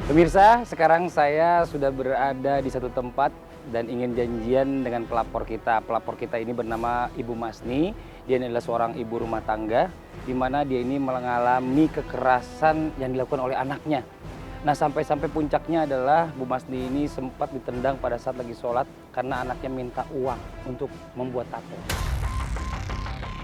Pemirsa, sekarang saya sudah berada di satu tempat dan ingin janjian dengan pelapor kita. Pelapor kita ini bernama Ibu Masni. Dia adalah seorang ibu rumah tangga, di mana dia ini mengalami kekerasan yang dilakukan oleh anaknya. Nah, sampai-sampai puncaknya adalah Bu Masni ini sempat ditendang pada saat lagi sholat karena anaknya minta uang untuk membuat tato.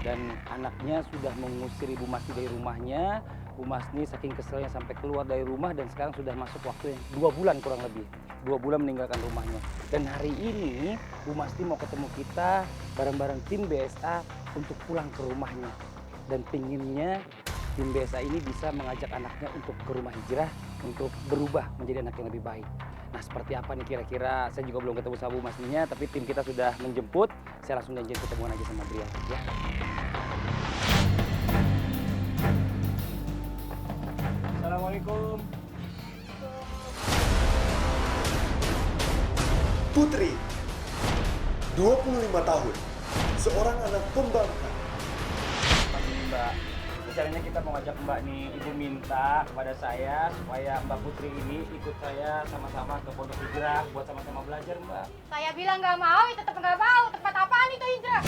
Dan anaknya sudah mengusir Ibu Masni dari rumahnya. Bu Masni saking keselnya sampai keluar dari rumah dan sekarang sudah masuk waktu yang 2 bulan kurang lebih. 2 bulan meninggalkan rumahnya. Dan hari ini Bu Masni mau ketemu kita bareng-bareng tim BSA untuk pulang ke rumahnya. Dan pinginnya tim BSA ini bisa mengajak anaknya untuk ke rumah hijrah untuk berubah menjadi anak yang lebih baik. Nah, seperti apa nih kira-kira? Saya juga belum ketemu sama Bu Masninya, tapi tim kita sudah menjemput. Saya langsung janjian ketemuan aja sama beliau ya. Assalamualaikum. Putri, 25 tahun, seorang anak pembangkang. Mbak, rencananya kita mau ngajak Mbak nih, Ibu minta kepada saya supaya Mbak Putri ini ikut saya sama-sama ke Pondok Hijrah buat sama-sama belajar, Mbak. Saya bilang nggak mau, ya tetap nggak mau. Tempat apaan itu hijrah?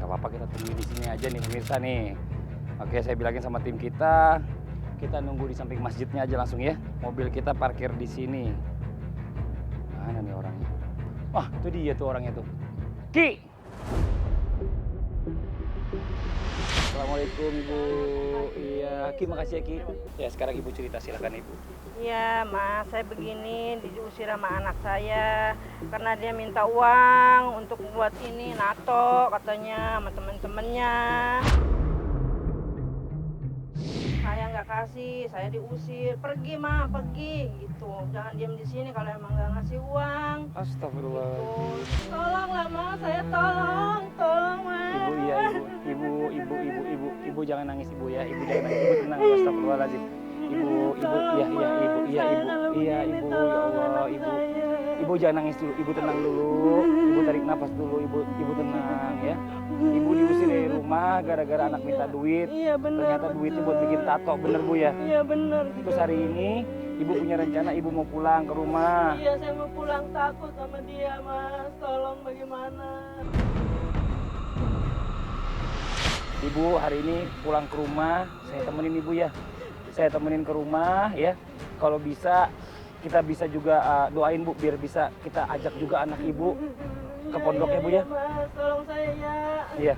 Gak apa-apa, kita tunggu di sini aja nih pemirsa nih. Oke, saya bilangin sama tim kita nunggu di samping masjidnya aja langsung ya. Mobil kita parkir di sini. Mana nih orangnya? Wah, itu dia tuh orangnya tuh. Ki! Assalamualaikum Ibu. Iya, Ki makasih ya Ki. Ya sekarang Ibu cerita, silakan Ibu. Iya, Mas, saya begini diusir sama anak saya karena dia minta uang untuk buat ini nato katanya sama temen-temennya. Saya nggak kasih, saya diusir. Pergi, Ma, pergi gitu. Jangan diam di sini kalau emang nggak ngasih uang. Astagfirullah. Gitu. Tolonglah, Ma, saya tolong, Ma. Ibu iya ibu jangan nangis Ibu ya. Ibu jangan nangis, Ibu tenang. Astagfirullahaladzim. Ibu ya ibu ya Allah ibu jangan nangis dulu, Ibu tenang dulu, Ibu tarik nafas dulu, Ibu tenang ya. Ibu diusir dari rumah gara-gara anak minta duit. Iya benar. Ternyata duitnya buat bikin tato, bener Bu ya? Iya benar. Terus hari ini Ibu punya rencana Ibu mau pulang ke rumah. Iya, saya mau pulang, takut sama dia, Mas. Tolong bagaimana? Ibu hari ini pulang ke rumah, saya temenin Ibu ya. Saya temenin ke rumah ya. Kalau bisa kita bisa juga doain Bu biar bisa kita ajak juga anak Ibu ke pondok ya Bu ya. Mas, tolong saya ya. Iya.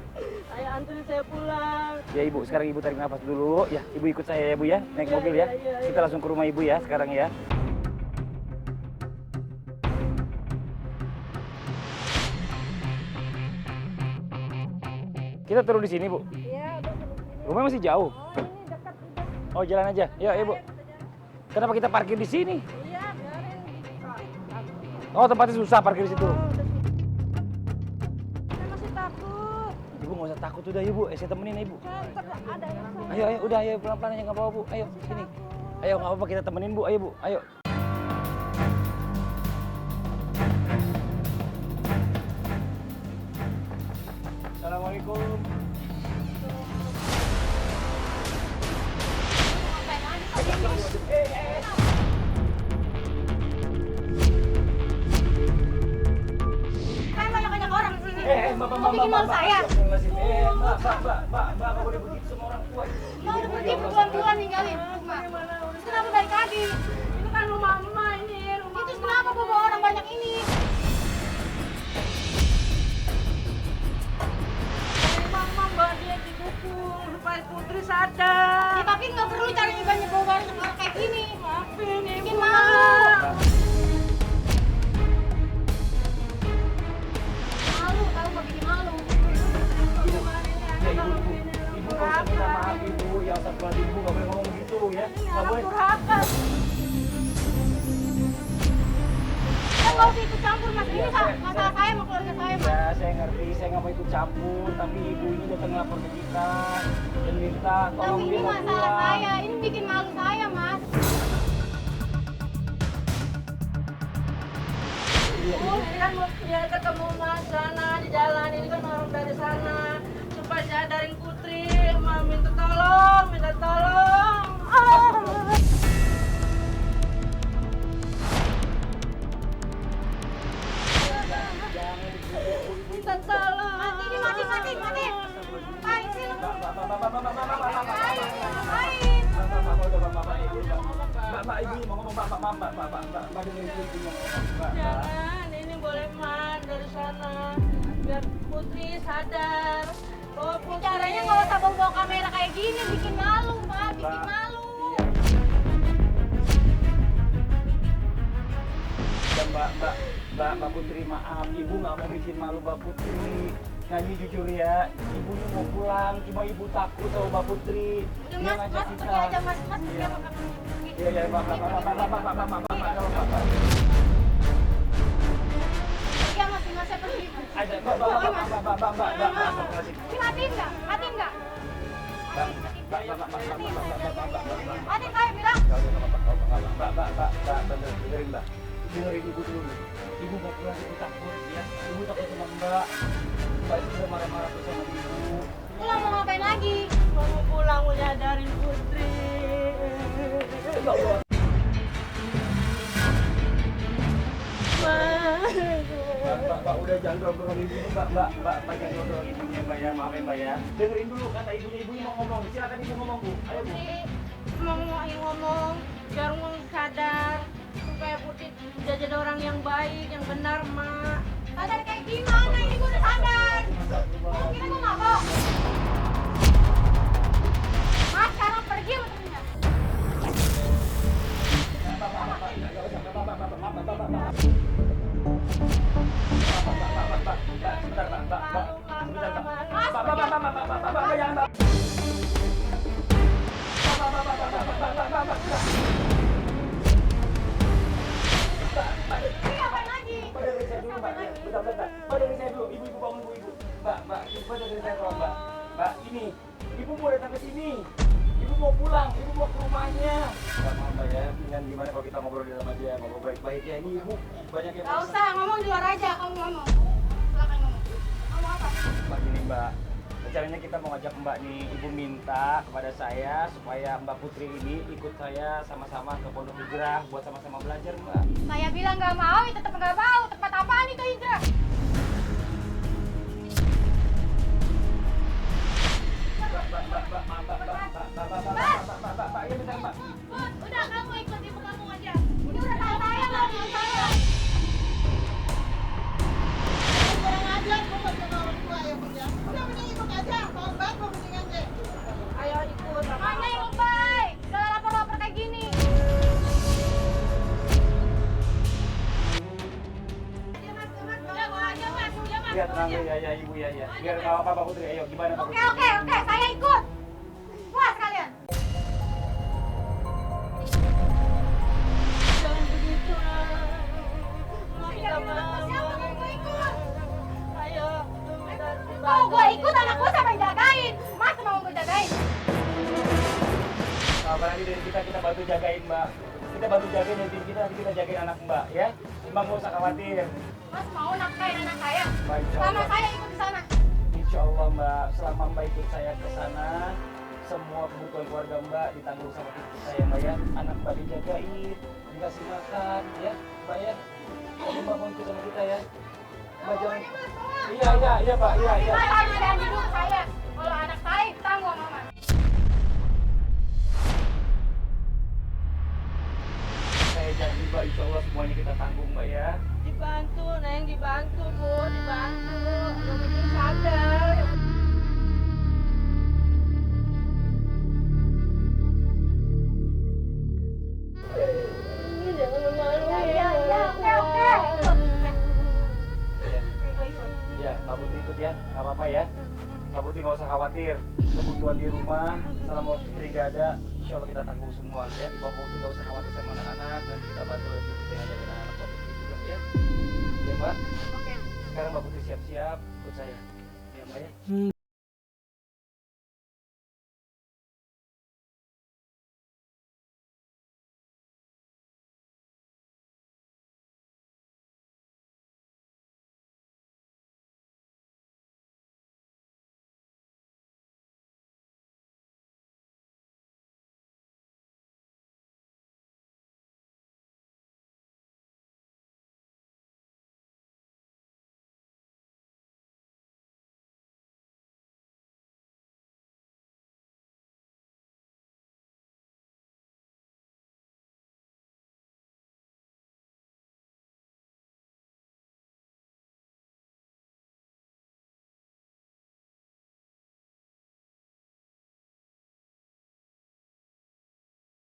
Saya anterin saya pulang. Ya Ibu, sekarang Ibu tarik nafas dulu ya. Ibu ikut saya ya Bu ya, naik Iya, mobil ya. iya. Kita langsung ke rumah Ibu ya sekarang ya. Kita turun di sini Bu. Iya, udah sini. Rumah masih jauh. Oh, ini dekat udah. Oh jalan aja. Yuk Ibu. Kenapa kita parkir di sini? Iya, biarin. Oh tempatnya susah parkir di situ. Oh, udah sini. Saya masih takut. Ibu nggak usah takut udah Ibu. Saya temenin Ibu. Saya ada yang sama. Ayo udah ayo pelan-pelan aja nggak apa-apa Bu. Ayo sini. Ayo nggak apa-apa kita temenin Bu. Ayo Bu. Ayo. Assalamualaikum. Kan banyak-banyak orang di sini. Mbak, Mau bikin malu saya. Mbak, nggak boleh begitu sama orang tua. Mau pergi buruan-buruan ninggalin rumah. Terus kenapa balik lagi? Itu kan rumah emak ini, rumah. Terus kenapa bawa orang banyak ini? Mas Putri sadar. Ya, tapi nggak perlu cari nyebar barang orang kayak gini. Maafin Ibu. Bikin malu. Malu, tahu nggak bikin malu. Ibu nggak usah minta maaf ibu, ya astagfirullah ibu nggak boleh ngomong gitu ya. Nggak boleh. Durhaka. Nggak usah ikut campur mas, ini masalah saya sama keluarga saya mas. Ya saya ngerti, saya nggak mau ikut campur, tapi ibu ini datang lapor ke kita dan minta tolong Tapi dia ini mau masalah pulang. saya, ini bikin malu saya mas. Kan mau dia ketemu Mas sana di jalan, ini kan orang dari sana. Supaya sadarin Putri, mau minta tolong, minta tolong. Minta tolong. Mati ini mati. Ngapain sih lu? Ngapain? Jangan, ini boleh man dari sana. Biar Putri sadar. Oh, Putri. Caranya nggak usah bawa kamera kayak gini, bikin malu mas, bikin malu. Mbak Putri maaf, ibu nggak mau bikin malu Mbak Putri. Nyanyi jujur ya, ibunya mau pulang, cuma ibu takut sama Mbak Putri. Udah Dia mas, ngajak pergi kita. aja mas, pergi Iya. apa kamu? Iya, Mbak. Pergi ya mas, nggak saya pergi. Ada, Mbak. Ini matiin nggak? Matiin nggak? Matiin saya bilang. Mbak. Dengerin ibu dulu. Ibu mau pulang, ibu takut ya. Ibu takut sama Mbak. Mbak itu udah marah-marah terus sama ibu. Pulang mau ngapain lagi? Mau pulang, mau nyadarin Putri. Mbak, udah jangan dorong ibu, Mbak, jangan dorong ibunya, Mbak ya, maaf ya, Mbak ya. Dengerin dulu kata ibunya mau ngomong, silakan ibu ngomong, Bu. Ayo, Bu. Putri mau ngomong, biar ngomong sadar. Supaya Putri jadi orang yang baik, yang benar, Mak. Sadar kayak gimana? Ini gue udah sadar. Mau kira gue nggak mau? Mas, sekarang pergi sama temennya. Ini ngapain lagi? Mbak, ini ibu mau datang ke sini. Ibu mau pulang, ibu mau ke rumahnya. Mbak, maaf Mbak ya, dengan gimana kalau kita ngobrol di dalam aja, ngobrol baik-baik ya. Ini ibu banyak yang Gak usah, ngomong di luar aja, kamu ngomong. Silakan ngomong. Ngomong apa? Mbak gini Mbak, rencananya kita mau ngajak Mbak nih, ibu minta kepada saya supaya Mbak Putri ini ikut saya sama-sama ke Pondok Hijrah buat sama-sama belajar Mbak. Saya bilang nggak mau, ya tetap nggak mau. Tempat apaan itu hijrah? Mbak, ya bentar Mbak. Bud, udah kamu ikut ibu kamu aja. Ini udah tahu saya loh, mau saya. Kurang ajar, gue nggak bisa orang tua ya Bud ya. Udah mending ikut aja, kalau baik mau mendingan deh. Ayo ikut. Mana yang baik? Segala lapor-lapor kayak gini. Ya tenang ya ibu ya. Biar nggak apa-apa Mbak Putri, ayo gimana Mbak Putri? Oke, saya ikut. Puas kalian. Jangan begitu, Siapa yang mau ikut? Ayo. Kalau gue ikut, anak gue siapa yang jagain? Mas mau gue jagain? Apalagi dari kita bantu jagain Mbak. Kita bantu jagain dari tim kita, nanti kita jagain anak Mbak ya. Mbak nggak usah khawatir. Mas mau nafkain anak saya? Baik, insya Selama Allah. saya ikut di sana. Insya Allah Mbak, selama Mbak ikut saya ke sana, semua kebutuhan keluarga Mbak ditanggung sama tim kita ya Mbak ya. Anak Mbak dijagain, dikasih makan ya Mbak ya. Jadi Mbak mau ikut sama kita ya. Mbak jangan. Iya Pak, iya. Mas harus janji dulu ke saya. Kalau anak saya tanggung sama Mas. Saya janji Mbak, insya Allah semuanya kita tanggung Mbak ya. Dibantu, Neng, dibantu, Bu, dibantu. Yang penting sadar. nggak usah khawatir. Kebutuhan di rumah selama Putri nggak ada, insya Allah kita tanggung semua ya. Ibu Putri nggak usah khawatir sama anak-anak dan kita bantu Ibu Putri yang ada dengan anak Mbak Putri juga ya. Ya Mbak. Oke. Sekarang Mbak Putri siap-siap ikut saya. Ya Mbak ya.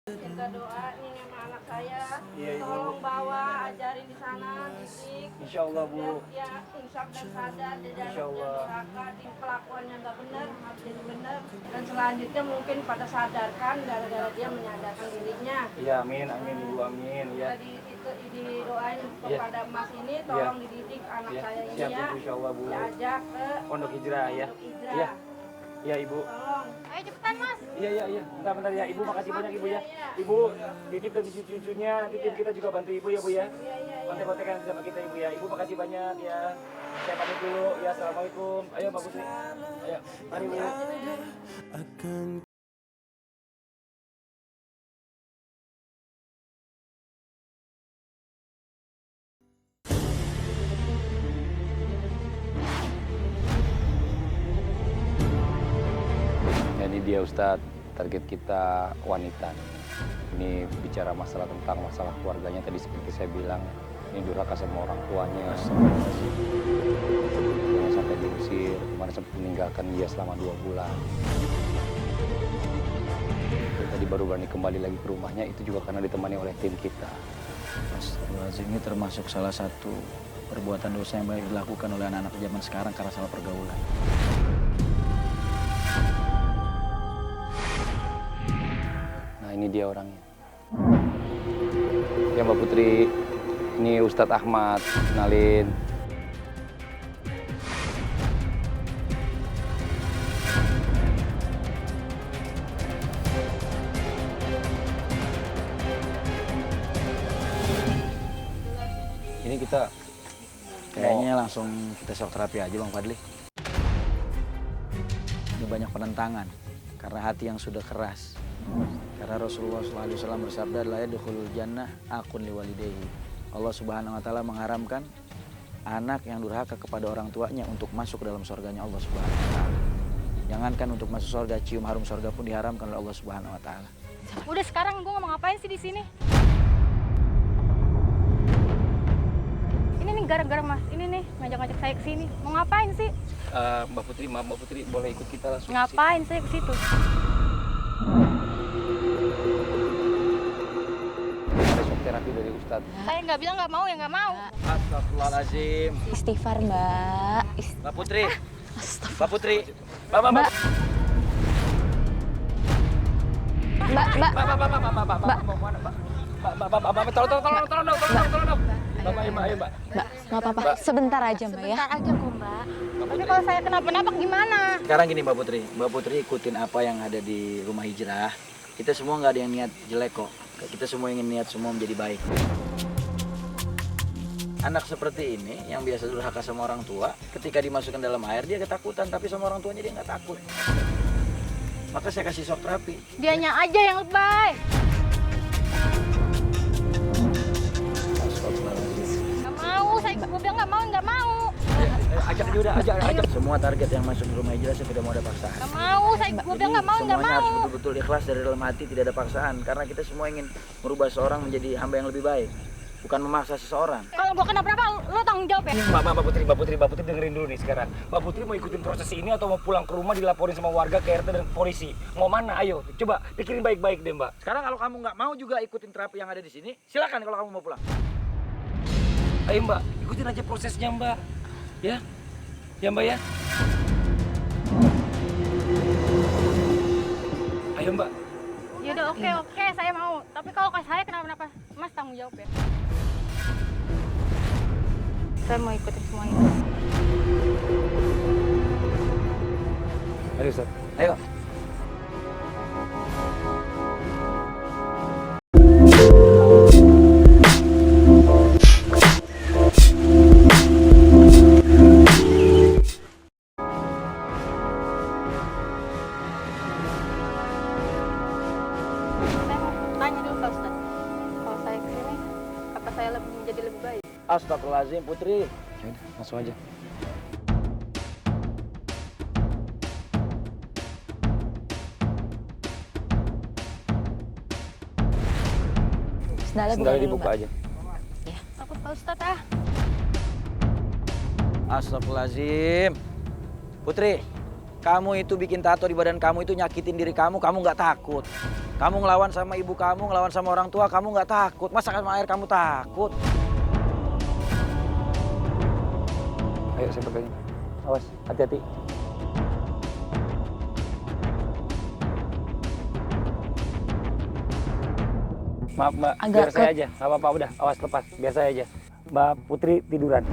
Minta doa nih sama anak saya. Iya, Ibu. Tolong bawa, ajarin di sana, didik. Insya Allah Bu. Biar dia insaf dan sadar di dalam Insya Allah. durhaka, di kelakuannya nggak benar, harus jadi benar. Dan selanjutnya mungkin pada sadarkan gara-gara dia menyadarkan dirinya. Ya amin, amin Ibu, amin ya. Tadi itu didoain Iya. kepada Mas ini, tolong dididik anak Ya, saya ini siap ya. Ibu, insya Allah Bu. Diajak ke Pondok Hijrah ya. Pondok Hijrah. Iya. Iya Ibu. Tolong. Ayo cepetan mas. Iya. Bentar ya. Ibu makasih banyak Ibu ya. Ibu titip dari cucunya, nanti tim kita juga bantu Ibu ya Bu ya. Kontek-kontekan sama kita Ibu ya. Ibu makasih banyak ya. Saya pamit dulu ya. Assalamualaikum. Ayo Mbak Putri. Ayo. Mari Bu. Ini dia Ustadz, target kita wanita. Ini bicara masalah tentang masalah keluarganya tadi seperti saya bilang, ini durhaka sama orang tuanya. Yang sampai diusir, kemarin sempat meninggalkan dia selama 2 bulan. Dan tadi baru berani kembali lagi ke rumahnya, itu juga karena ditemani oleh tim kita. Astagfirullahaladzim, ini termasuk salah satu perbuatan dosa yang banyak dilakukan oleh anak-anak zaman sekarang karena salah pergaulan. Nah ini dia orangnya. Ya Mbak Putri, ini Ustadz Ahmad, kenalin. Ini kita Kayaknya langsung kita shock terapi aja Bang Fadli. Ini banyak penentangan karena hati yang sudah keras. Karena Rasulullah SAW bersabda, la yadkhulul jannah akun liwalidayhi. Allah Subhanahu wa taala mengharamkan anak yang durhaka kepada orang tuanya untuk masuk ke dalam surganya Allah Subhanahu wa taala. Jangankan untuk masuk surga, cium harum surga pun diharamkan oleh Allah Subhanahu wa taala. Udah sekarang gue mau ngapain sih di sini? Ini nih gara-gara mas ini nih ngajak-ngajak saya ke sini. Mau ngapain sih? Mbak Putri, maaf Mbak Putri, boleh ikut kita langsung? Ngapain saya ke situ? Ada shock terapi dari Ustadz. Saya nggak bilang nggak mau ya nggak mau. Astagfirullahaladzim. Istighfar mbak. Mbak Putri. Mbak Putri. Mbak. Tolong. Bapak, ayo Mbak. Mbak, nggak apa-apa. Sebentar aja mbak ya. Sebentar aja kok mbak. Tapi kalau saya kenapa-napa gimana? Sekarang gini Mbak Putri. Mbak Putri ikutin apa yang ada di rumah hijrah. Kita semua nggak ada yang niat jelek kok. Kita semua ingin niat semua menjadi baik. Anak seperti ini yang biasa durhaka sama orang tua, ketika dimasukkan dalam air dia ketakutan, tapi sama orang tuanya dia nggak takut. Maka saya kasih shock terapi. Dianya aja yang lebay. Nggak mau, gue bilang nggak mau. Ajak dia udah, ajak. Semua target yang masuk di rumah hijrah saya tidak mau ada paksaan. Nggak mau, gue bilang nggak mau. Semuanya harus betul-betul ikhlas dari dalam hati, tidak ada paksaan. Karena kita semua ingin merubah seorang menjadi hamba yang lebih baik, bukan memaksa seseorang. Kalau gue kena berapa, lo tanggung jawab ya? Mbak Putri dengerin dulu nih sekarang. Mbak Putri mau ikutin proses ini atau mau pulang ke rumah dilaporin sama warga, ke RT dan polisi? Mau mana? Ayo, coba pikirin baik-baik deh Mbak. Sekarang kalau kamu nggak mau juga ikutin terapi yang ada di sini, silakan kalau kamu mau pulang. Ayo Mbak, ikutin aja prosesnya Mbak. Ya Mbak ya. Ayo Mbak. Yaudah oke, saya mau. Tapi kalau ke saya kenapa-napa, Mas tanggung jawab ya. Saya mau ikutin semua itu. Ayo Ustaz. Ayo. Saya mau tanya dulu Pak Ustadz. Kalau saya kesini, apa saya menjadi lebih baik? Astagfirullahaladzim Putri. Ya udah, masuk aja. Sendalnya buka Sendalnya dulu, dibuka Mbak. aja. Takut Pak Ustadz ah. Astagfirullahaladzim. Putri, kamu itu bikin tato di badan kamu itu nyakitin diri kamu nggak takut. Kamu ngelawan sama ibu kamu, ngelawan sama orang tua, kamu nggak takut. Masa sama air kamu takut? Ayo saya pegangin. Awas, hati-hati. Maaf Mbak, Agak biar saya aja. Gak apa-apa, udah. Awas lepas, biar saya aja. Mbak Putri tiduran.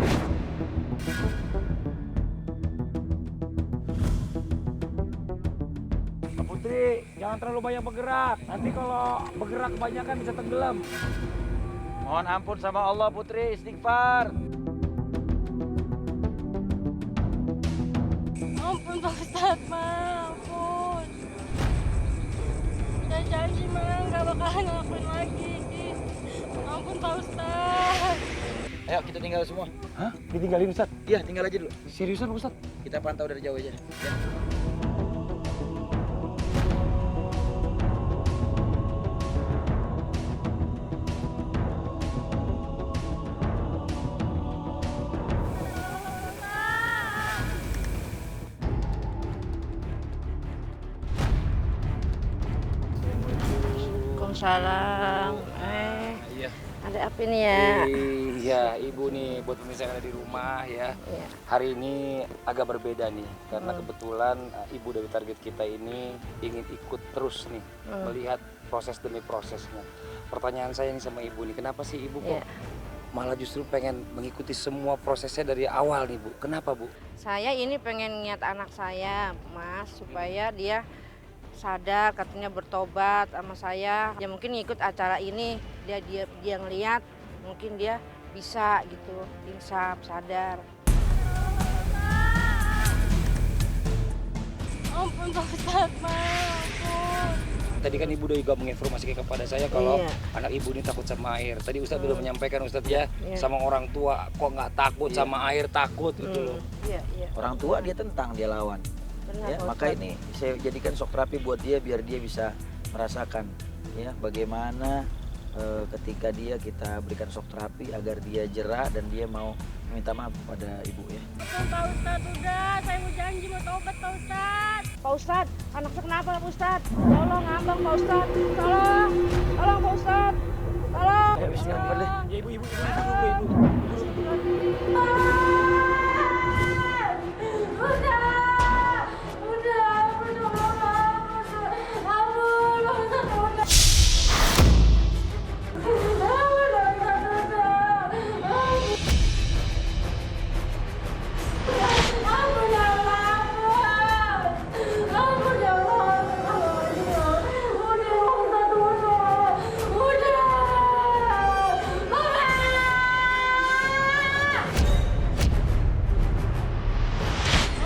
Mbak Putri, jangan terlalu banyak bergerak. Nanti kalau bergerak kebanyakan bisa tenggelam. Mohon ampun sama Allah Putri, istighfar. Ampun Pak Ustadz, ampun. Saya janji nggak bakalan ngelakuin lagi. Ampun Pak Ustadz. Ayo kita tinggal semua. Hah? Ditinggalin Ustaz? Iya tinggal aja dulu. Seriusan Ustaz? Kita pantau dari jauh aja. Ya. Waalaikumsalam. Iya. Ada apa nih ya? Iya, Ibu nih buat pemirsa yang ada di rumah ya. Iya. Hari ini agak berbeda nih karena kebetulan Ibu dari target kita ini ingin ikut terus nih melihat proses demi prosesnya. Pertanyaan saya nih sama Ibu nih, kenapa sih Ibu kok Iya. malah justru pengen mengikuti semua prosesnya dari awal nih Bu? Kenapa Bu? Saya ini pengen niat anak saya, Mas, supaya dia sadar, katanya bertobat sama saya. Ya mungkin ikut acara ini, dia ngeliat, mungkin dia bisa gitu, insaf, sadar. Ampun Pak Ustadz, ampun. Tadi kan Ibu udah juga menginformasikan kepada saya kalau Iya. anak Ibu ini takut sama air. Tadi Ustadz udah menyampaikan Ustadz ya, Iya. sama orang tua kok nggak takut sama air, takut gitu loh. Iya, iya. Orang tua dia tentang, dia lawan. Benar, Ya, Pak maka Ustadz. ini saya jadikan shock terapi buat dia biar dia bisa merasakan ya bagaimana ketika kita berikan shock terapi agar dia jera dan dia mau minta maaf kepada ibu ya. Pak Ustadz, udah. Saya mau janji mau tobat Pak Ustadz. Pak Ustadz, anaknya kenapa Pak Ustadz? Tolong abang Pak Ustadz, tolong Pak Ustadz, tolong. Ayo bismillah deh. Ya Ibu dulu Ibu.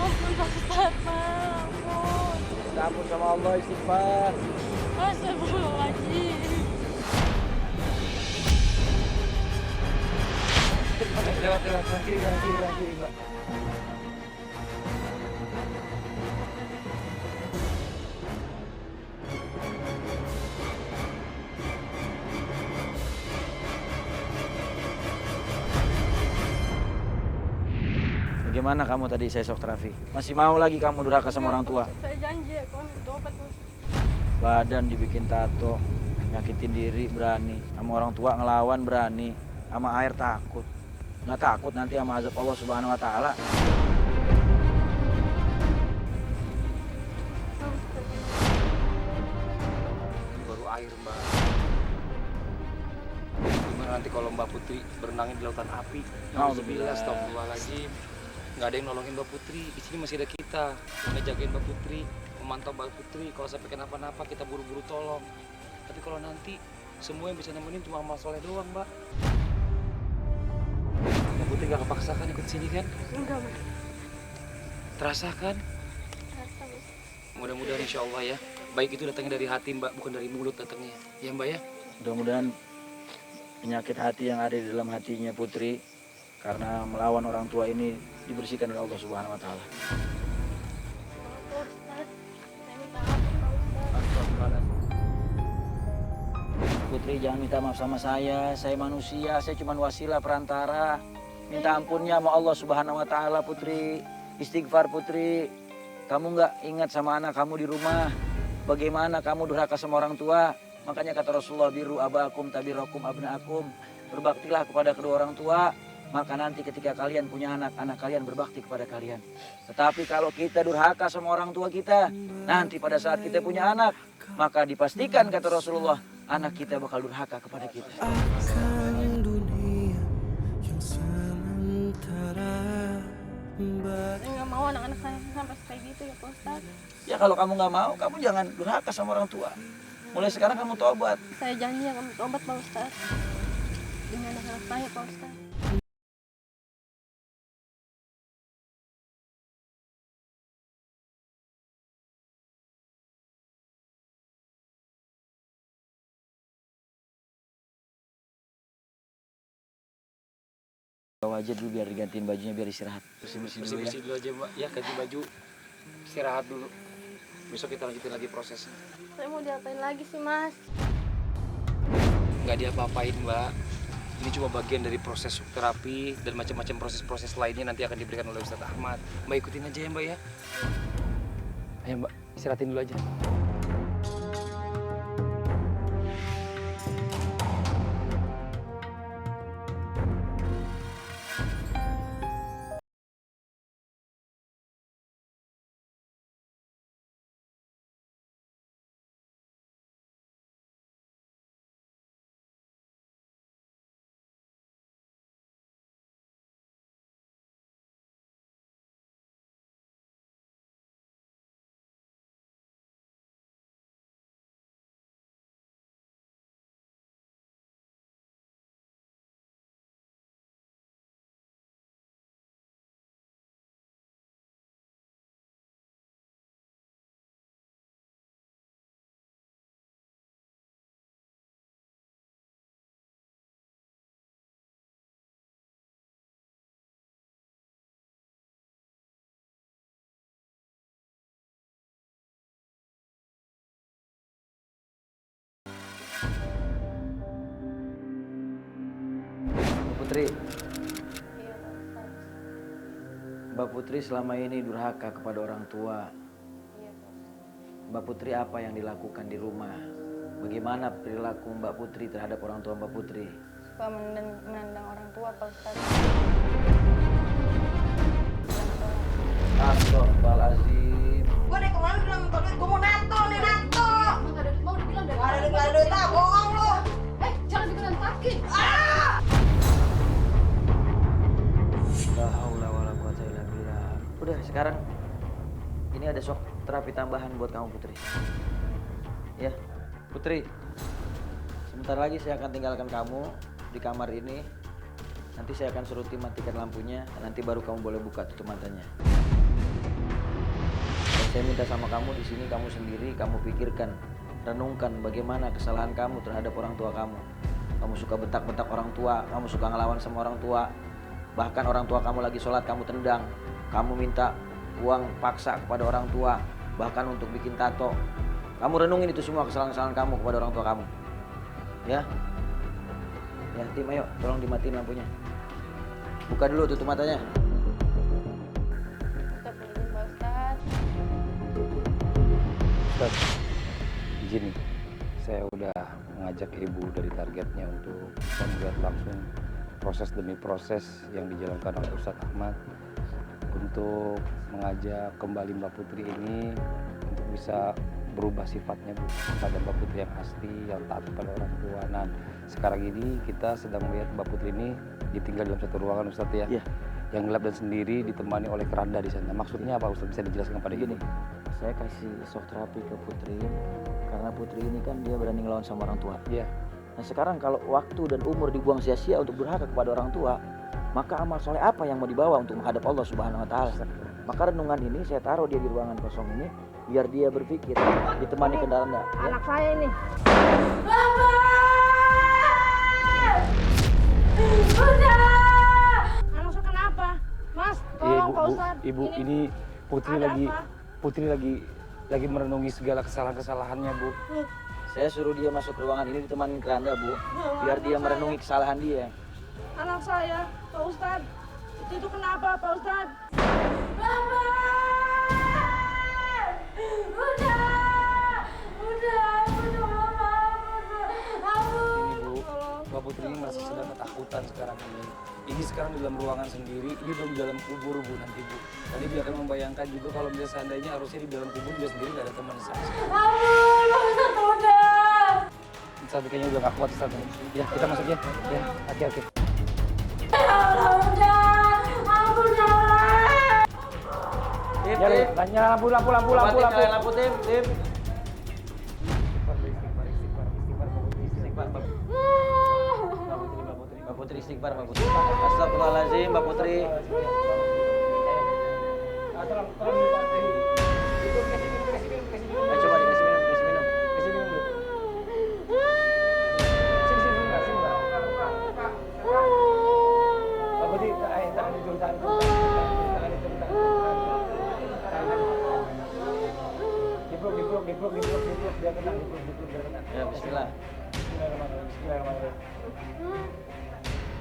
Ampun Pak Ustadz, ampun. Minta ampun sama Allah, istighfar. Astagfirullahaladzim. Lewat kanan kiri Mbak. Bagaimana kamu tadi saya shock terapi? Masih mau lagi kamu durhaka sama orang tua? Saya janji ya, kamu tobat Pak. Badan dibikin tato, nyakitin diri berani, sama orang tua ngelawan berani, sama air takut. Nggak takut nanti sama azab Allah Subhanahu wa taala. air, Mbak. Gimana nanti kalau Mbak Putri berenangin di lautan api? Alhamdulillah, astagfirullahaladzim. Nggak ada yang nolongin Mbak Putri. Di sini masih ada kita yang ngejagain Mbak Putri, memantau Mbak Putri. Kalau sampai kenapa-napa kita buru-buru tolong. Tapi kalau nanti semua yang bisa nemenin cuma Mas Soleh doang, Mbak. Mbak Putri nggak kepaksa kan ikut sini kan? Enggak, Mas. Terasa kan? Rasa, Mas. Mudah-mudahan insya Allah ya. Baik itu datangnya dari hati, Mbak, bukan dari mulut datangnya. Ya, Mbak ya? Mudah-mudahan penyakit hati yang ada di dalam hatinya Putri karena melawan orang tua ini dibersihkan oleh Allah Subhanahu wa taala. Pak Ustadz, saya minta ampun, Pak Ustadz. Putri jangan minta maaf sama saya manusia, saya cuma wasilah perantara. Minta ampunnya sama Allah Subhanahu wa taala Putri. Istighfar Putri. Kamu nggak ingat sama anak kamu di rumah? Bagaimana kamu durhaka sama orang tua? Makanya kata Rasulullah, biru abakum tabirakum abnaakum. Berbaktilah kepada kedua orang tua, maka nanti ketika kalian punya anak, anak kalian berbakti kepada kalian. Tetapi kalau kita durhaka sama orang tua kita, nanti pada saat kita punya anak, maka dipastikan kata Rasulullah, anak kita bakal durhaka kepada kita. Saya nggak mau anak-anak saya sampai kayak gitu ya, Pak Ustadz. Ya kalau kamu nggak mau, kamu jangan durhaka sama orang tua. Mulai sekarang kamu tobat. Saya janji akan bertobat, Pak Ustadz. Dengan anak-anak saya, Pak Ustadz. Bawa aja dulu biar digantiin bajunya biar istirahat. Bersih-bersih dulu ya. Bersih-bersih dulu aja, Mbak. Ya, ganti baju. Istirahat dulu. Besok kita lanjutin lagi prosesnya. Saya mau diapain lagi sih, Mas? Nggak diapa-apain, Mbak. Ini cuma bagian dari proses terapi dan macam-macam proses-proses lainnya nanti akan diberikan oleh Ustadz Ahmad. Mbak ikutin aja ya, Mbak ya. Ayo, Mbak, istirahatin dulu aja. Putri, Mbak Putri selama ini durhaka kepada orang tua. Mbak Putri apa yang dilakukan di rumah? Bagaimana perilaku Mbak Putri terhadap orang tua Mbak Putri? Suka menendang orang tua, Pak Ustadz. Astagfirullahaladzim. Gue dari kemarin bilang minta duit, gue mau nato nih, nato. Nggak ada duit, mau dibilang dari Gak ada duit, ah, bohong lu. jangan diberantakin. La haula wala quwata illa billah. Udah sekarang ini ada shock terapi tambahan buat kamu Putri. Ya, Putri. Sebentar lagi saya akan tinggalkan kamu di kamar ini. Nanti saya akan suruh tim matikan lampunya, nanti baru kamu boleh buka tutup matanya. Dan saya minta sama kamu di sini kamu sendiri, kamu pikirkan, renungkan bagaimana kesalahan kamu terhadap orang tua kamu. Kamu suka bentak-bentak orang tua, kamu suka ngelawan sama orang tua. Bahkan orang tua kamu lagi sholat kamu tendang, kamu minta uang paksa kepada orang tua, bahkan untuk bikin tato. Kamu renungin itu semua kesalahan-kesalahan kamu kepada orang tua kamu. Ya, ya tim ayo tolong dimatiin lampunya. Buka dulu tutup matanya. Ustadz, izin Pak Ustadz. Ustadz, izin nih. Saya udah mengajak ibu dari targetnya untuk bisa melihat langsung proses demi proses yang dijalankan oleh Ustadz Ahmad untuk mengajak kembali Mbak Putri ini untuk bisa berubah sifatnya Bu, kepada Mbak Putri yang asli, yang taat kepada orang tua. Nah, sekarang ini kita sedang melihat Mbak Putri ini ditinggal dalam satu ruangan Ustadz ya, Iya. yang gelap dan sendiri ditemani oleh keranda di sana. Maksudnya apa Ustadz, bisa dijelaskan kepada Gini, ini? saya kasih shock terapi ke Putri karena Putri ini kan dia berani ngelawan sama orang tua. Iya. Nah sekarang kalau waktu dan umur dibuang sia-sia untuk durhaka kepada orang tua, maka amal soleh apa yang mau dibawa untuk menghadap Allah Subhanahu Wa Taala? Maka renungan ini saya taruh dia di ruangan kosong ini biar dia berpikir, ditemani kendaraan ya. Anak saya ini. Anak saya kenapa? Mas, Iya tolong Pak Bu, Ustadz. Ibu ini Putri ada lagi apa? Putri lagi merenungi segala kesalahan-kesalahannya Bu. Saya suruh dia masuk ruangan ini ditemani keranda Bu, biar dia merenungi kesalahan dia. Anak saya, Pak Ustadz. Itu kenapa Pak Ustadz? Ini Bu, Mbak Putri ini masih sedang ketakutan sekarang ini. Ini sekarang di dalam ruangan sendiri, ini belum di dalam kubur Bu nanti Bu. Tadi dia akan membayangkan juga kalau misalnya seandainya harusnya di dalam kubur dia sendiri nggak ada teman saksi. Ustaz kayaknya udah gak kuat Ustaz. Ya kita masuk ya. Ya, oke. Tim, Ya, tanya lampu. lampu tim. Mbak Putri istighfar, Mbak Putri. Astagfirullahaladzim, Mbak Putri. Ayo coba dikasih minum. Dipluk biar tenang. Ya, bismillah.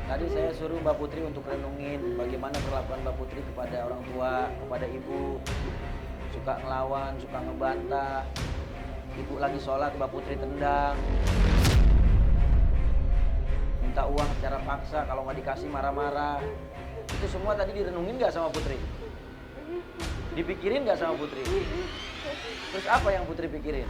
Tadi saya suruh Mbak Putri untuk renungin bagaimana perlakuan Mbak Putri kepada orang tua, kepada ibu. Suka ngelawan, suka ngebantah. Ibu lagi sholat, Mbak Putri tendang. Minta uang secara paksa, kalau nggak dikasih marah-marah. Itu semua tadi direnungin nggak sama Putri? Dipikirin nggak sama Putri? Terus apa yang Putri pikirin?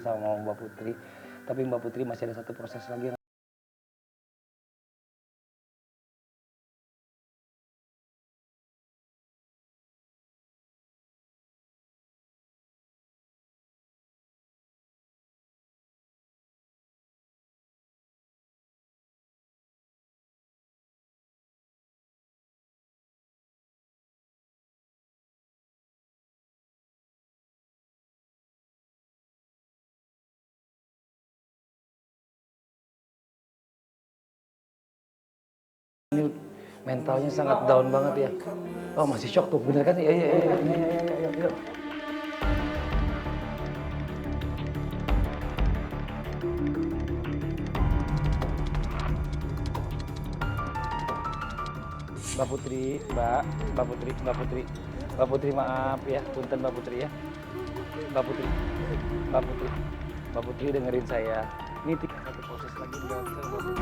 Sama Mbak Putri, tapi Mbak Putri masih ada satu proses lagi yang ini mentalnya sangat down banget ya. Oh masih shock tuh, bener kan? Iya. Mbak Putri maaf ya, punten Mbak Putri ya. Mbak Putri dengerin saya. Ini tinggal satu proses lagi Mbak Putri.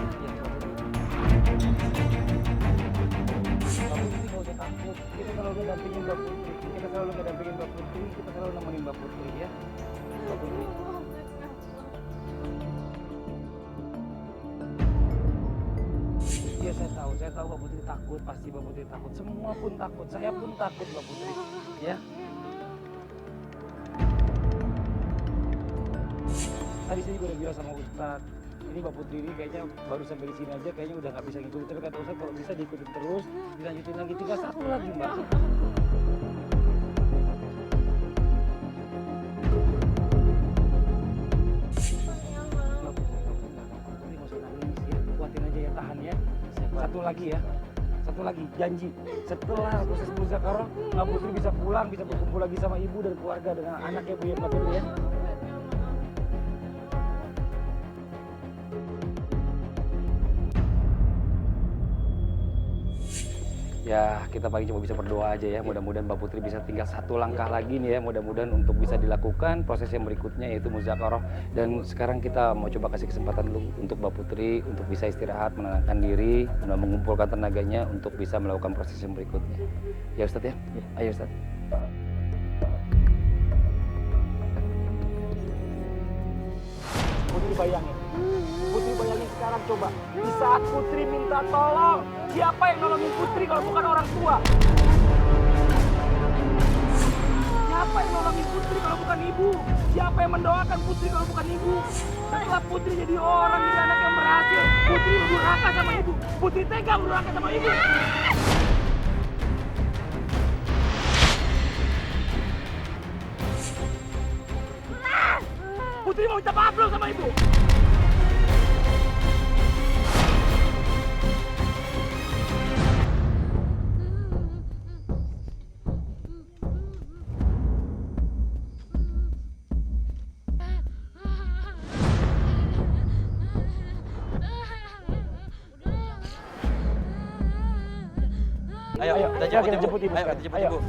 Mbak Putri nggak usah takut. Kita selalu ngedampingin Mbak Putri. Kita selalu nemenin Mbak Putri ya. Mbak Putri. Iya saya tahu Mbak Putri takut, pasti Mbak Putri takut. Semua pun takut, saya pun takut Mbak Putri. Ya. tadi saya juga udah bilang sama Ustadz, ini Mbak Putri ini kayaknya baru sampai di sini aja, kayaknya udah nggak bisa ngikutin. Tapi kata Ustadz kalau bisa diikutin terus, dilanjutin lagi, tinggal satu lagi Mbak. Kuatin aja ya, tahan ya. Satu lagi ya. Satu lagi, janji. Setelah proses muzakarah, Mbak Putri bisa pulang, bisa berkumpul lagi sama ibu dan keluarga dengan anak ya Bu ya, Mbak Putri ya. Ya, kita paling cuma bisa berdoa aja ya. Mudah-mudahan Mbak Putri bisa tinggal satu langkah lagi nih ya. Mudah-mudahan untuk bisa dilakukan proses yang berikutnya yaitu muzakarah. Dan sekarang kita mau coba kasih kesempatan dulu untuk Mbak Putri untuk bisa istirahat, menenangkan diri, dan mengumpulkan tenaganya untuk bisa melakukan proses yang berikutnya. Ya Ustadz ya? Ayo Ustadz. Putri bayangin sekarang coba. Di saat Putri minta tolong, siapa yang nolongin Putri kalau bukan orang tua? Siapa yang nolongin Putri kalau bukan ibu? Siapa yang mendoakan Putri kalau bukan ibu? Setelah Putri jadi orang, jadi anak yang berhasil, Putri durhaka sama ibu. Putri tega durhaka sama ibu. Putri mau minta maaf belum sama ibu? Ayo, kita jemput ibu. Ayo, kita jemput ibu.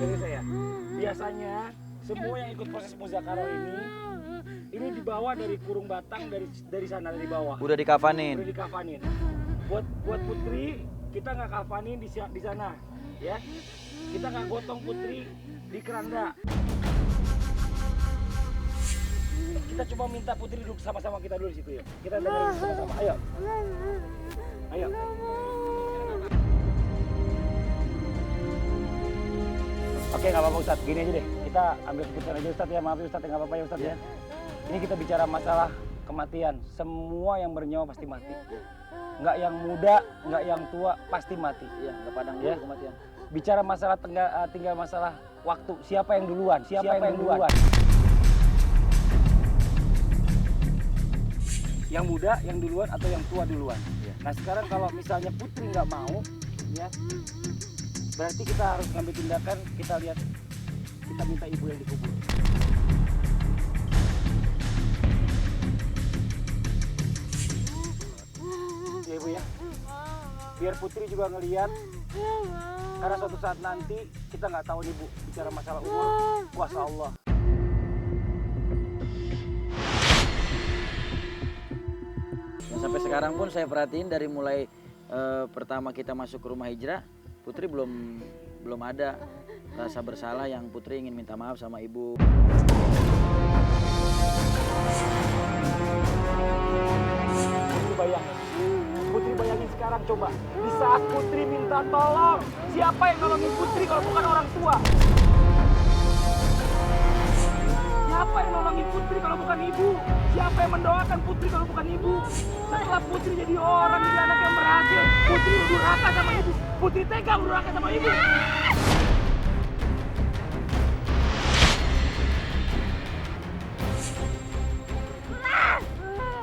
Dari saya, biasanya semua yang ikut proses muzakarah ini dibawa dari kurung batang dari sana dari bawah. Udah dikafanin. Udah dikafanin. Buat Putri kita nggak kafanin di sana, ya. Kita nggak gotong Putri di keranda. Kita coba minta Putri duduk sama-sama kita dulu di situ ya. Kita dengerin sama-sama. Ayo. Ayo. Oke, nggak apa-apa Ustadz, gini aja deh. Kita ambil keputusan aja Ustadz ya, maaf ya Ustadz, nggak apa-apa ya Ustadz ya. Ini kita bicara masalah kematian. Semua yang bernyawa pasti mati. Nggak yang muda, nggak yang tua, pasti mati. Iya, nggak padang ya. kematian. Bicara masalah tinggal masalah waktu. Siapa yang duluan? Siapa yang duluan? Yang muda, yang duluan, atau yang tua duluan? Iya. Nah sekarang kalau misalnya Putri nggak mau, ya berarti kita harus ngambil tindakan. Kita lihat, kita minta ibu yang dikubur. Ya ibu ya, biar Putri juga ngelihat. Karena suatu saat nanti kita nggak tahu nih Bu, bicara masalah umur, kuasa Allah. Dan sampai sekarang pun saya perhatiin dari mulai pertama kita masuk ke rumah hijrah, Putri belum ada rasa bersalah yang Putri ingin minta maaf sama ibu. Putri bayangin sekarang coba. Di saat Putri minta tolong, siapa yang nolongin Putri kalau bukan orang tua? Siapa yang nolongin Putri kalau bukan ibu? Siapa yang mendoakan Putri kalau bukan ibu? Setelah Putri jadi orang, jadi anak yang berhasil, Putri durhaka sama ibu. Putri tega durhaka sama ibu.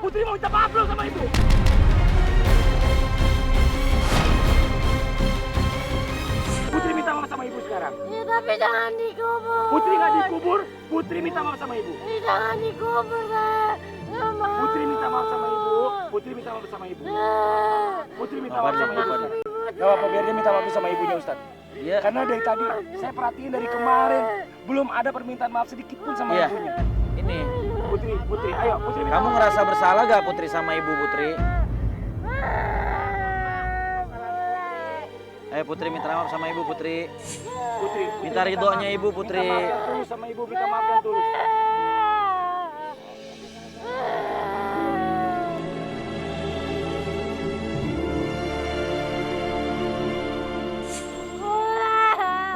Putri mau minta maaf belum sama ibu? Putri minta maaf sama ibu sekarang. Ya tapi jangan dikubur. Putri nggak dikubur, Putri minta maaf sama ibu. Jangan dikubur, saya nggak mau. Putri minta maaf sama ibu. Putri minta maaf sama ibu. Putri minta maaf sama ibu. Gak apa-apa, biar dia minta maaf sama ibunya Ustadz. Iya. Karena dari tadi saya perhatiin dari kemarin belum ada permintaan maaf sedikit pun sama Iya. ibunya. Ini Putri, Putri, ayo Putri. Kamu ngerasa bersalah gak Putri sama ibu Putri? Ayo Putri minta maaf sama ibu Putri. Putri, Minta ridhonya ibu Putri. Minta maaf yang tulus sama ibu, minta maaf yang tulus.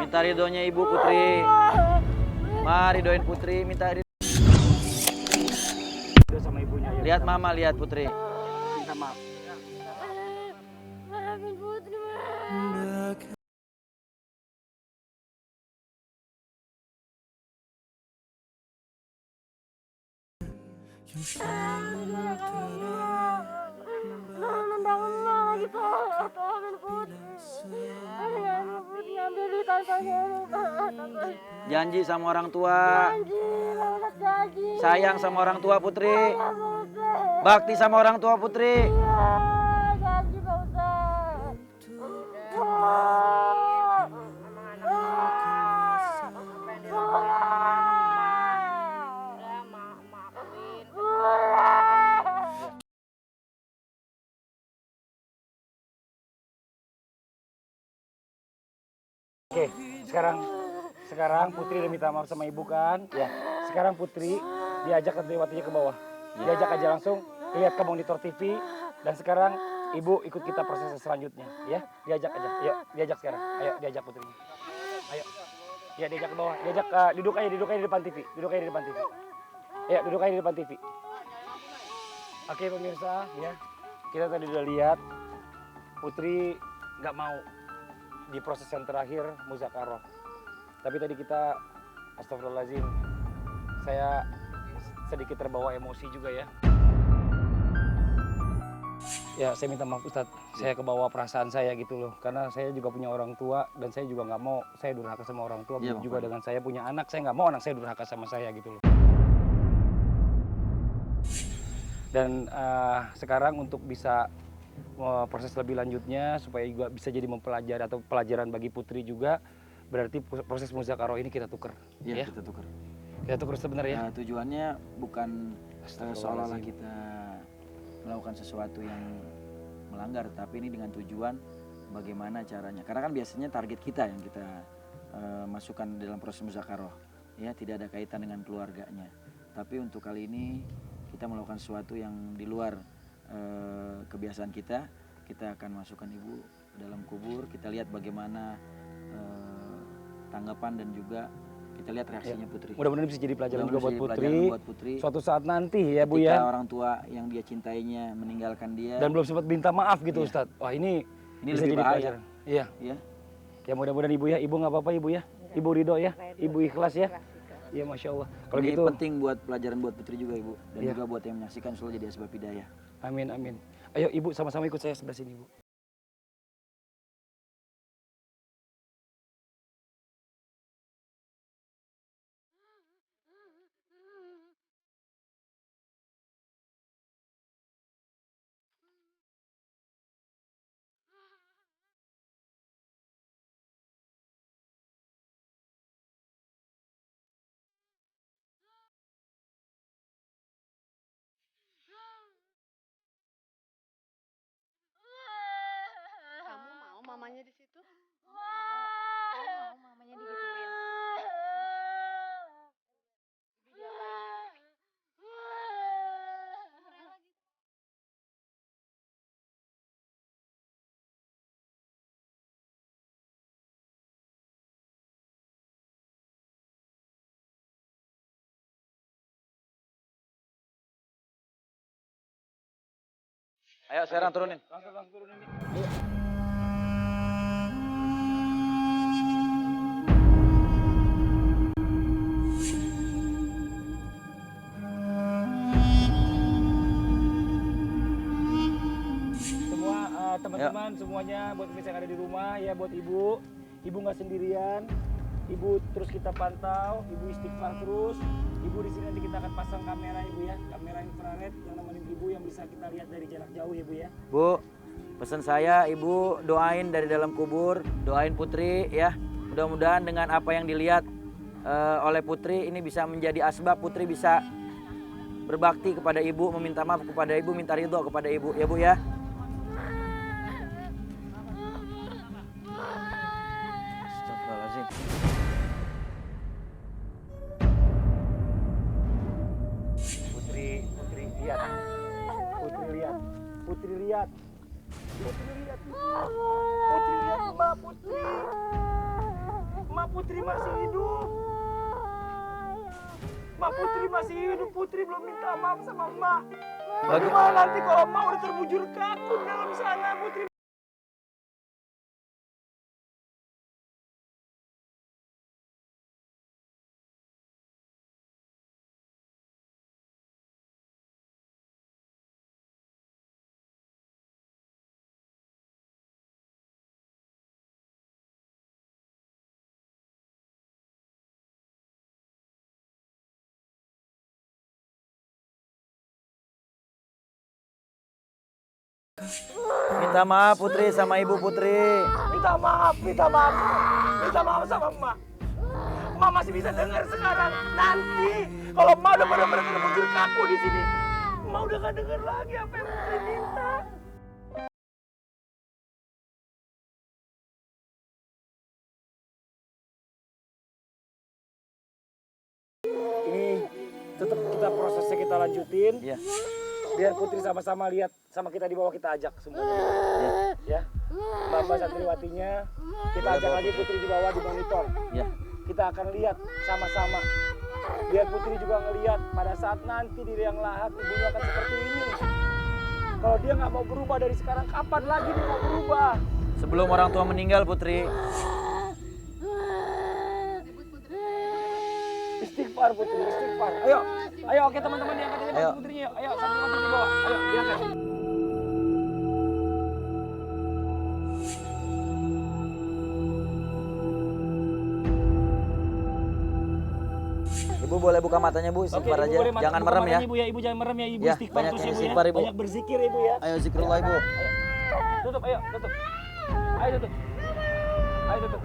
Minta ridhonya ibu Putri. Ma ridhoin Putri, minta ridho. Sama ibunya ya. Lihat mama, lihat Putri. Minta maaf. Maafin Putri, bangun lagi tolongin Putri. Putri ngambil duit tantanya. Janji sama orang tua. Janji. Sayang sama orang tua Putri. Bakti sama orang tua Putri. Janji Pak Ustaz. Udah maafin. Oke, sekarang Putri udah minta maaf sama ibu kan? Ya. Sekarang Putri diajak Santriwatinya ke bawah. Diajak aja langsung lihat ke monitor TV dan sekarang ibu ikut kita proses selanjutnya, ya. Diajak aja. Yuk, diajak sekarang. Ayo, diajak Putrinya. Ayo. Ya, diajak ke bawah. Diajak duduk aja di depan TV. Duduk aja di depan TV. Ya, duduk aja di depan TV. Oke, pemirsa, ya. Kita tadi udah lihat Putri nggak mau di proses yang terakhir muzakarah. Tapi tadi kita, astagfirullahaladzim, saya sedikit terbawa emosi juga ya. Ya saya minta maaf Ustadz, saya kebawa perasaan saya gitu loh. Karena saya juga punya orang tua dan saya juga nggak mau saya durhaka sama orang tua. Begitu juga dengan saya punya anak, saya nggak mau anak saya durhaka sama saya gitu loh. Dan sekarang untuk bisa proses lebih lanjutnya supaya juga bisa jadi mempelajari atau pelajaran bagi Putri juga, berarti proses muzakarah ini kita tuker. Iya, Ya? kita tukar. Kita tuker sebenarnya. Nah, tujuannya bukan Astagfirullahaladzim. seolah-olah kita melakukan sesuatu yang melanggar, tapi ini dengan tujuan bagaimana caranya. Karena kan biasanya target kita yang kita masukkan dalam proses muzakarah, ya tidak ada kaitan dengan keluarganya. Tapi untuk kali ini kita melakukan sesuatu yang di luar kebiasaan kita. Kita akan masukkan ibu dalam kubur. Kita lihat bagaimana tanggapan dan juga kita lihat reaksinya Putri. Mudah-mudahan bisa jadi pelajaran juga buat Mudah-mudahan Putri. jadi pelajaran buat Putri. Suatu saat nanti ya Bu Ketika ya. orang tua yang dia cintainya meninggalkan dia. Dan belum sempat minta maaf gitu Iya. Ustadz. Wah ini bisa lebih jadi bahaya. pelajaran. Iya. Ya. Ya mudah-mudahan Ibu ya. Ibu nggak apa-apa Ibu ya. Ibu ridho ya. Ibu ikhlas ya. Iya Masya Allah. Kalau Ini gitu. penting buat pelajaran buat Putri juga Ibu. Dan Iya. juga buat yang menyaksikan selalu jadi asbab hidayah. Amin amin. Ayo Ibu sama-sama ikut saya sebelah sini Ibu. Kamu mau mamanya di situ? Kamu mau mamanya digituin? Ayo sekarang turunin. Semua teman-teman semuanya buat pemirsa yang ada di rumah ya, buat ibu nggak sendirian, ibu terus kita pantau, ibu istighfar terus, ibu di sini nanti kita akan pasang kamera ibu ya, kamera infrared yang nemenin ibu yang bisa kita lihat dari jarak jauh ya bu ya. Bu, pesan saya Ibu doain dari dalam kubur, doain Putri ya. Mudah-mudahan dengan apa yang dilihat oleh Putri ini bisa menjadi asbab Putri bisa berbakti kepada ibu, meminta maaf kepada ibu, minta ridho kepada ibu, ya Bu ya. Astagfirullahaladzim. Putri lihat. Putri lihat. Putri lihat. Putri lihat. Putri lihat, Mbak Putri. Mbak Putri masih hidup. Mbak Putri masih hidup. Putri belum minta maaf sama Mbak. Bagaimana nanti kalau Mbak udah terbujur kaku dalam sana, Putri? Minta maaf Putri sama ibu Putri. Minta maaf, minta maaf. Minta maaf sama Mbak. Mbak masih bisa dengar sekarang. Nanti kalau Mbak udah benar-benar terbujur kaku di sini, Mbak udah gak dengar lagi apa yang Putri minta. Ini tetap kita prosesnya kita lanjutin. Ya. Biar Putri sama-sama lihat sama kita di bawah, kita ajak semuanya. Ya. Mbak Santriwatinya kita ajak lagi Putri di bawah di monitor. Ya. Kita akan lihat sama-sama. Biar Putri juga ngelihat pada saat nanti di liang lahat ibunya akan seperti ini. Kalau dia nggak mau berubah dari sekarang, kapan lagi dia mau berubah? Sebelum orang tua meninggal Putri. Istighfar Putri, istighfar. Ayo, ayo oke teman-teman diangkat aja Ayo. Putrinya. Ayo, Santriwati di bawah. Ayo, diangkat. Ibu boleh buka matanya Bu, istighfar aja. Jangan merem ya. Ibu ya, ibu jangan merem ya, ibu Ya, istighfar banyak terus ibu istighfar, ya. Ibu. Banyak berzikir ibu ya. Ayo zikrullah Ibu. Tutup, ayo, tutup. Ayo tutup. Ayo tutup.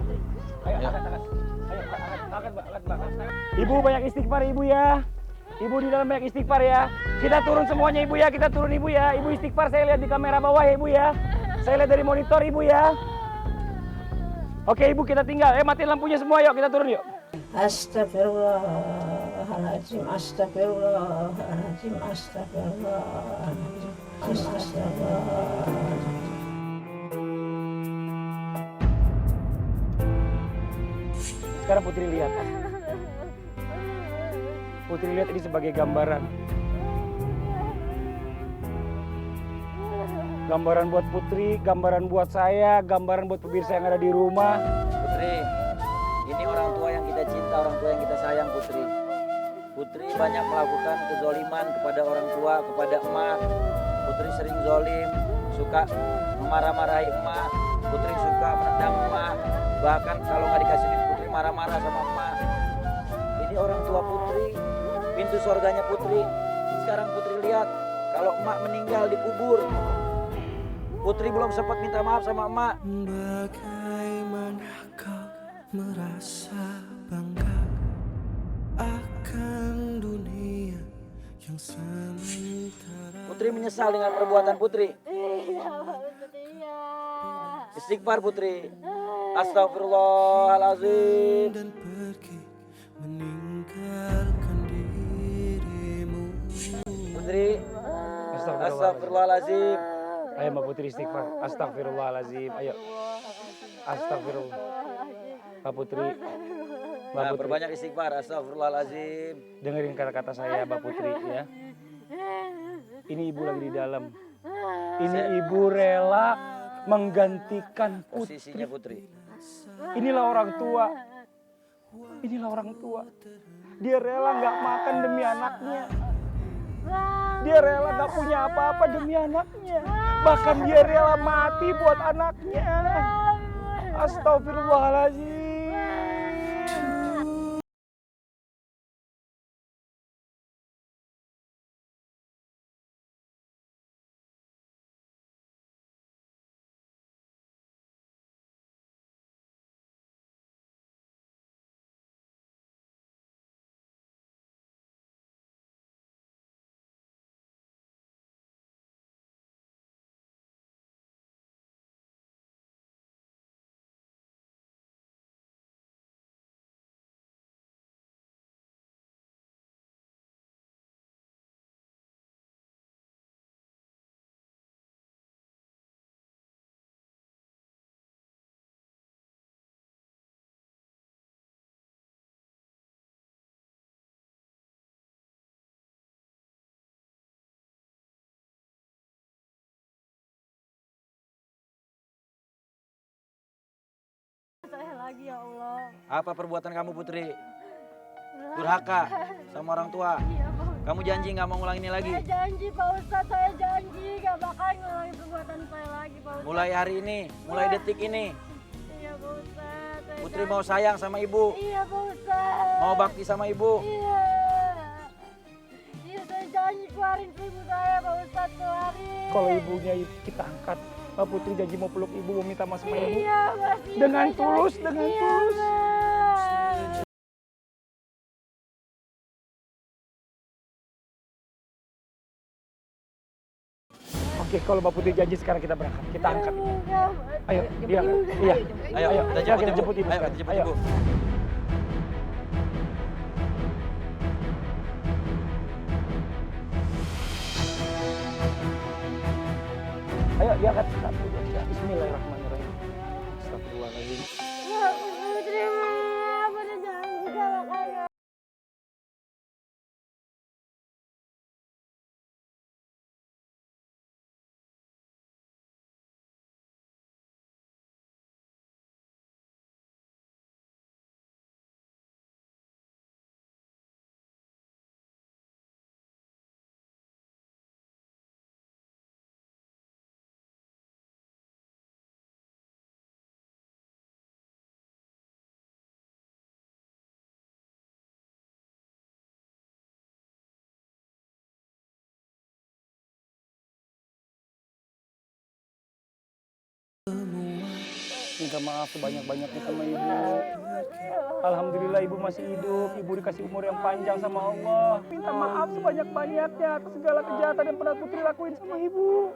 Ayo, Ya. angkat. Ayo, angkat, Mbak. Ibu banyak istighfar ibu ya. Ibu di dalam banyak istighfar ya. Kita turun semuanya ibu ya, kita turun ibu ya. Ibu istighfar, saya lihat di kamera bawah ya ibu ya. Saya lihat dari monitor ibu ya. Oke ibu, kita tinggal. Matiin lampunya semua yuk, kita turun yuk. Astagfirullahaladzim, astagfirullahaladzim, astagfirullahaladzim, astagfirullahaladzim. Sekarang Putri lihat. Putri lihat ini sebagai gambaran. Gambaran buat Putri, gambaran buat saya, gambaran buat pemirsa yang ada di rumah. Putri, ini orang tua yang kita cinta, orang tua yang kita sayang Putri. Putri banyak melakukan kezoliman kepada orang tua, kepada emak. Putri sering zolim, suka memarah-marahi emak. Putri suka menendang emak. Bahkan kalau nggak dikasih duit, Putri marah-marah sama emak. Ini orang tua Putri, pintu surganya Putri. Sekarang Putri lihat, kalau emak meninggal dikubur. Putri belum sempat minta maaf sama emak. Bagaimana kau merasa bangga akan dunia yang sementara? Putri menyesal dengan perbuatan Putri. Istighfar Putri. Astagfirullahaladzim. Dan pergi meninggalkan dirimu. Putri. Astagfirullahaladzim. Ayo Mbak Putri istighfar. Astagfirullahaladzim. Ayo. Astagfirullah. Mbak Putri. Mbak Nah, Putri. berbanyak istighfar. Astagfirullahaladzim. Dengerin kata-kata saya Mbak Putri ya. Ini ibu lagi di dalam. Ini ibu rela menggantikan Putri. Posisinya Putri. Inilah orang tua. Inilah orang tua. Dia rela nggak makan demi anaknya. Dia rela nggak punya apa-apa demi anaknya. Bahkan dia rela mati buat anaknya. Astagfirullahaladzim. lagi ya Allah. Apa perbuatan kamu Putri? Durhaka sama orang tua. Iya Pak Ustadz. Kamu janji nggak mau ngulang ini lagi? Saya janji Pak Ustadz, saya janji gak bakal ngulangi perbuatan saya lagi Pak Ustadz. Mulai hari ini, mulai detik ini, Iya Pak Ustadz. Saya Putri janji. mau sayang sama ibu, Iya Pak Ustadz. mau bakti sama ibu. Iya. Iya saya janji keluarin ibu saya Pak Ustadz, keluarin. Kalau ibunya kita angkat, Mbak Putri janji mau peluk ibu, mau minta maaf sama ibu. Iya Mas. Iya, Dengan saya tulus, janji. dengan Iya, tulus. Mas. Oke, kalau Mbak Putri janji sekarang kita berangkat, kita angkat. Iya, Mas. Ayo, iya, iya. Ayo, kita jemput ibu. ibu. Ayo, sekarang. kita jemput Ayo. ibu. Ayo, diangkat. Satu, dua, tiga. Bismillahirrahmanirrahim. Astagfirullahaladzim. Ya, Putri, maaf, udah janji gak bakal. Minta maaf sebanyak-banyaknya sama ibu. Alhamdulillah ibu masih hidup, ibu dikasih umur yang panjang sama Allah. Minta maaf sebanyak-banyaknya atas segala kejahatan yang pernah Putri lakuin sama ibu.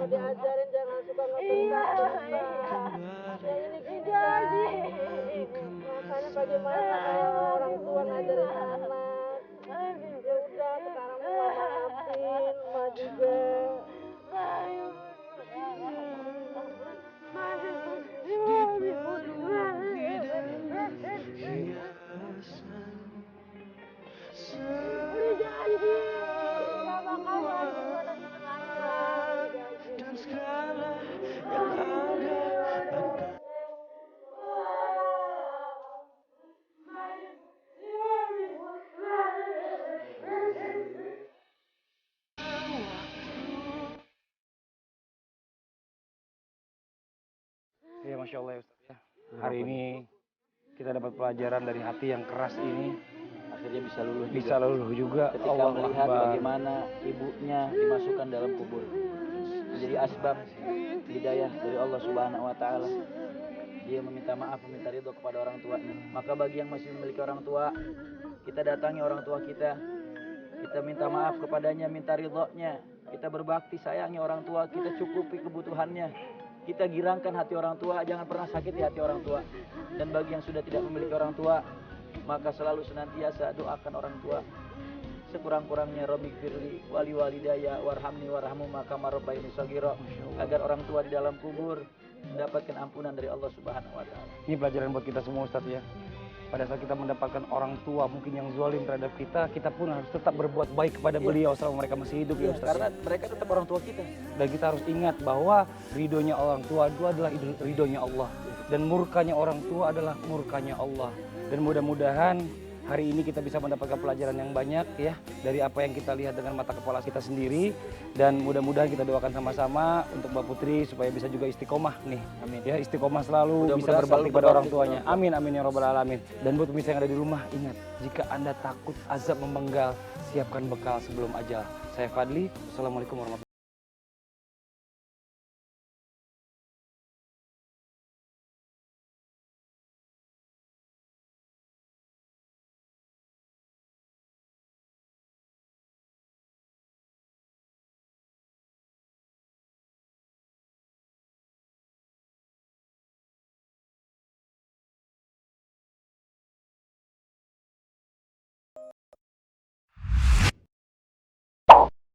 Diajarin jangan suka ngetentang. Ini jadi. Makanya bagaimana kalau orang tua ngajarin anak. Ya udah sekarang mau maafin, Ma juga. Udah janji. Gak bakal lagi buat anak. dan segala yang ada akan Ya Masya Allah ya Ustaz ya. Hari ini kita dapat pelajaran dari hati yang keras ini. Akhirnya bisa luluh juga. Bisa luluh juga. Ketika Allah melihat Akbar. bagaimana ibunya dimasukkan dalam kubur. Menjadi asbab hidayah dari Allah Subhanahu wa taala. Dia meminta maaf, meminta ridho kepada orang tuanya. Maka bagi yang masih memiliki orang tua, kita datangi orang tua kita. Kita minta maaf kepadanya, minta ridhonya. Kita berbakti, sayangi orang tua, kita cukupi kebutuhannya. Kita girangkan hati orang tua, jangan pernah sakiti hati orang tua. Dan bagi yang sudah tidak memiliki orang tua, maka selalu senantiasa doakan orang tua. Sekurang-kurangnya Rabbi firli wali walidaya warhamni warhamu maka marabbaini shaghira, agar orang tua di dalam kubur mendapatkan ampunan dari Allah Subhanahu wa taala. Ini pelajaran buat kita semua Ustaz ya. Pada saat kita mendapatkan orang tua mungkin yang zalim terhadap kita, kita pun harus tetap berbuat baik kepada beliau selama mereka masih hidup ya Ustaz. Karena mereka tetap orang tua kita. Dan kita harus ingat bahwa ridhonya orang tua itu adalah ridhonya Allah. Dan murkanya orang tua adalah murkanya Allah. Dan mudah-mudahan hari ini kita bisa mendapatkan pelajaran yang banyak ya dari apa yang kita lihat dengan mata kepala kita sendiri, dan mudah-mudahan kita doakan sama-sama untuk Mbak Putri supaya bisa juga istiqomah nih. Amin. Ya, istiqomah selalu Mudah-mudahan bisa berbakti selalu pada berbakti orang tuanya. kepada orang Amin amin ya robbal alamin. Dan buat pemirsa yang ada di rumah, ingat, jika Anda takut azab memenggal, siapkan bekal sebelum ajal. Saya Fadli. Assalamualaikum warahmatullahi wabarakatuh.